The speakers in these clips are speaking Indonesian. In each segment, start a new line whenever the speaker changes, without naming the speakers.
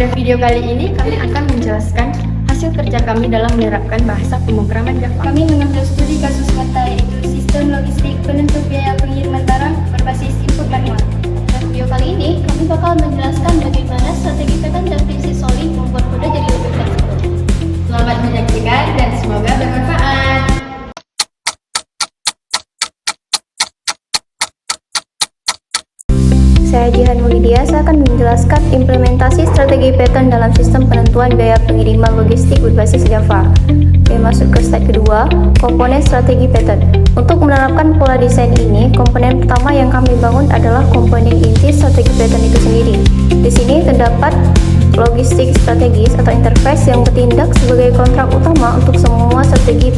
Pada video kali ini kami akan menjelaskan hasil kerja kami dalam menerapkan bahasa pemrograman Java.
Kami mengambil studi kasus nyata yaitu sistem logistik penentu biaya pengiriman barang berbasis input manual. Pada video kali ini kami bakal menjelaskan bagaimana strategi pattern dan prinsip solid membuat kode jadi lebih fleksibel.
Selamat menyaksikan dan semoga bermanfaat.
Saya Jihan Mulidia, saya akan menjelaskan implementasi strategi pattern dalam sistem penentuan biaya pengiriman logistik berbasis Java. Oke, masuk ke slide kedua, komponen strategi pattern. Untuk menerapkan pola desain ini, komponen pertama yang kami bangun adalah komponen inti strategi pattern itu sendiri. Di sini terdapat logistik strategis atau interface yang bertindak sebagai kontrak utama untuk semua strategi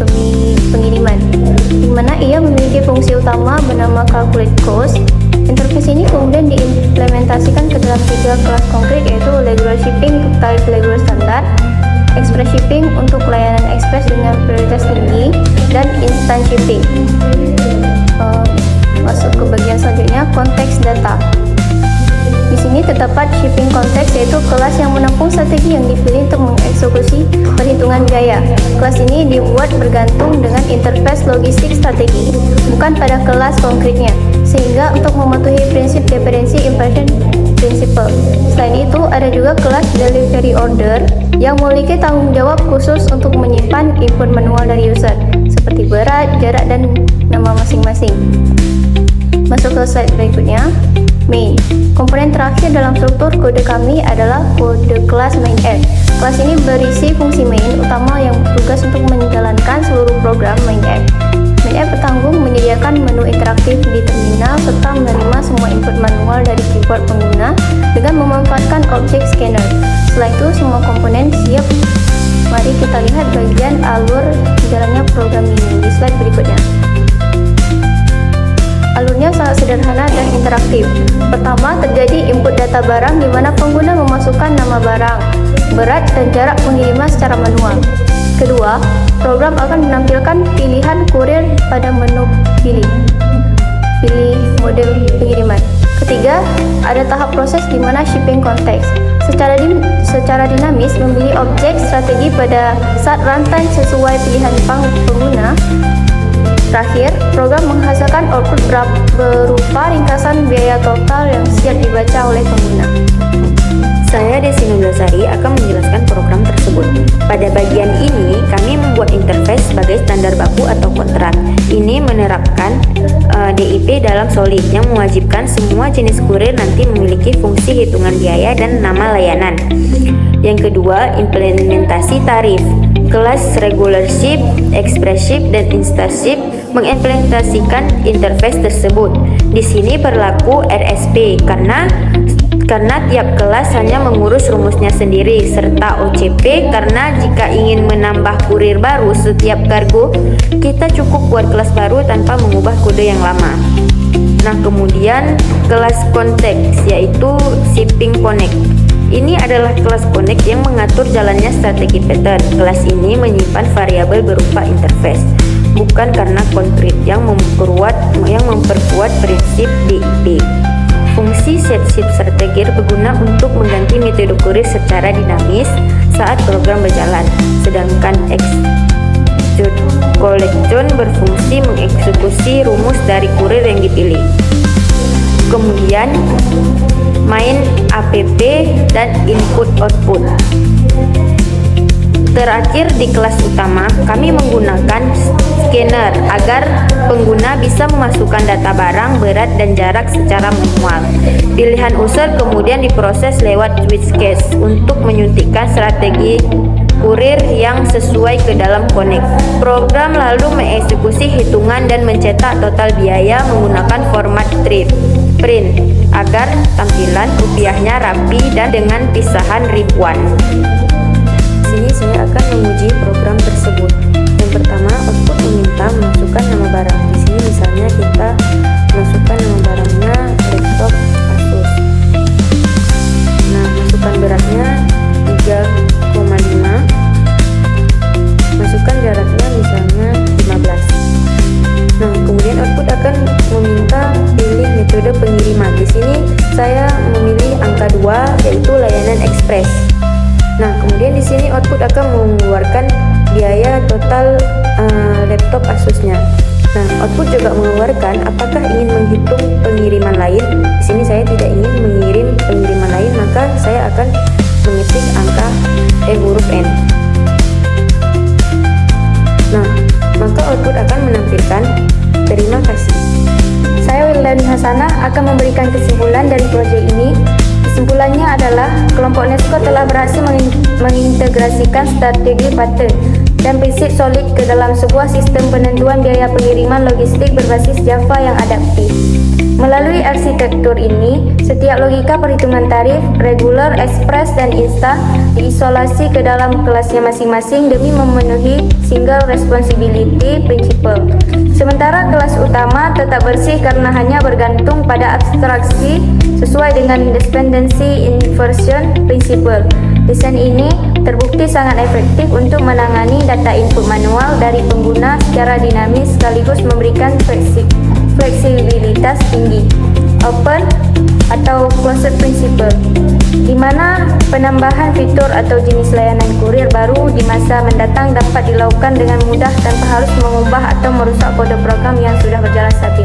pengiriman, di mana ia memiliki fungsi utama bernama calculate cost. Interface ini kemudian diimplementasikan ke dalam 3 kelas konkret, yaitu regular shipping untuk tarif regular standar, express shipping untuk layanan express dengan prioritas tinggi, dan instant shipping. Masuk ke bagian selanjutnya, konteks data. Di sini terdapat shipping context, yaitu kelas yang menampung strategi yang dipilih untuk mengeksekusi perhitungan biaya. Kelas ini dibuat bergantung dengan interface logistik strategi, bukan pada kelas konkretnya, sehingga untuk mematuhi prinsip dependency inversion principle. Selain itu, ada juga kelas delivery order yang memiliki tanggung jawab khusus untuk menyimpan input manual dari user, seperti berat, jarak, dan nama masing-masing. Masuk ke slide berikutnya, main. Komponen terakhir dalam struktur kode kami adalah kode kelas mainF. Kelas ini berisi fungsi main utama yang bertugas untuk menjalankan seluruh program mainF. MainF bertanggung menyediakan menu interaktif di terminal serta menerima semua input manual dari keyboard pengguna dengan memanfaatkan objek scanner. Setelah itu, semua komponen siap. Mari kita lihat bagian alur jalannya program ini di slide berikutnya. Alurnya sangat sederhana dan interaktif. Pertama, terjadi input data barang di mana pengguna memasukkan nama barang, berat, dan jarak pengiriman secara manual. Kedua, program akan menampilkan pilihan kurir pada menu pilih mode pengiriman. Ketiga, ada tahap proses di mana shipping context secara dinamis memilih objek strategi pada saat runtime sesuai pilihan pengguna. Terakhir, program menghasilkan output berupa ringkasan biaya total yang siap dibaca oleh pengguna.
Saya Desi Nurlasari akan menjelaskan program tersebut. Pada bagian ini, kami membuat interface sebagai standar baku atau kontrak. Ini menerapkan DIP dalam Solid yang mewajibkan semua jenis kurir nanti memiliki fungsi hitungan biaya dan nama layanan. Yang kedua, implementasi tarif. Kelas regular ship, express ship, dan instant ship mengimplementasikan interface tersebut. Di sini berlaku RSP karena tiap kelas hanya mengurus rumusnya sendiri, serta OCP karena jika ingin menambah kurir baru setiap kargo, kita cukup buat kelas baru tanpa mengubah kode yang lama. Nah, kemudian kelas konteks yaitu shipping connect. Ini adalah kelas connect yang mengatur jalannya strategi pattern. Kelas ini menyimpan variabel berupa interface, bukan karena konkret yang memperkuat prinsip DIP. Fungsi set-ship strategi berguna untuk mengganti metode kurir secara dinamis saat program berjalan, sedangkan execute collection berfungsi mengeksekusi rumus dari kurir yang dipilih. Kemudian main app dan input output. Terakhir, di kelas utama kami menggunakan scanner agar pengguna bisa memasukkan data barang, berat, dan jarak secara manual. Pilihan user kemudian diproses lewat switch case untuk menyuntikkan strategi kurir yang sesuai ke dalam connect. Program lalu mengeksekusi hitungan dan mencetak total biaya menggunakan format print agar tampilan rupiahnya rapi dan dengan pisahan ribuan. Di sini saya akan menguji program tersebut. Yang pertama, output meminta memasukkan nama barang. Di sini misalnya kita masukkan nama barangnya laptop Asus. Nah, masukkan beratnya 3,5. Masukkan jaraknya misalnya 15. Nah, kemudian output akan meminta pilih metode pengiriman. Di sini saya memilih angka 2 yaitu layanan express. Nah, kemudian di sini output akan mengeluarkan biaya total laptop Asusnya. Nah, output juga mengeluarkan apakah ingin menghitung pengiriman lain. Di sini saya tidak ingin mengirim pengiriman lain, maka saya akan mengetik angka huruf N. Nah, maka output akan menampilkan terima kasih.
Saya Wildani Hasanah akan memberikan kesimpulan dari proyek ini. Kesimpulannya adalah kelompok NESCO telah berhasil mengintegrasikan strategi pattern dan prinsip solid ke dalam sebuah sistem penentuan biaya pengiriman logistik berbasis Java yang adaptif. Melalui arsitektur ini, setiap logika perhitungan tarif, regular, express, dan insta diisolasi ke dalam kelasnya masing-masing demi memenuhi single responsibility principle. Sementara kelas utama tetap bersih karena hanya bergantung pada abstraksi sesuai dengan dependency inversion principle. Desain ini terbukti sangat efektif untuk menangani data input manual dari pengguna secara dinamis sekaligus memberikan fleksibilitas tinggi. Open atau closed principle, di mana penambahan fitur atau jenis layanan kurir baru di masa mendatang dapat dilakukan dengan mudah tanpa harus mengubah atau merusak kode program yang sudah berjalan stabil.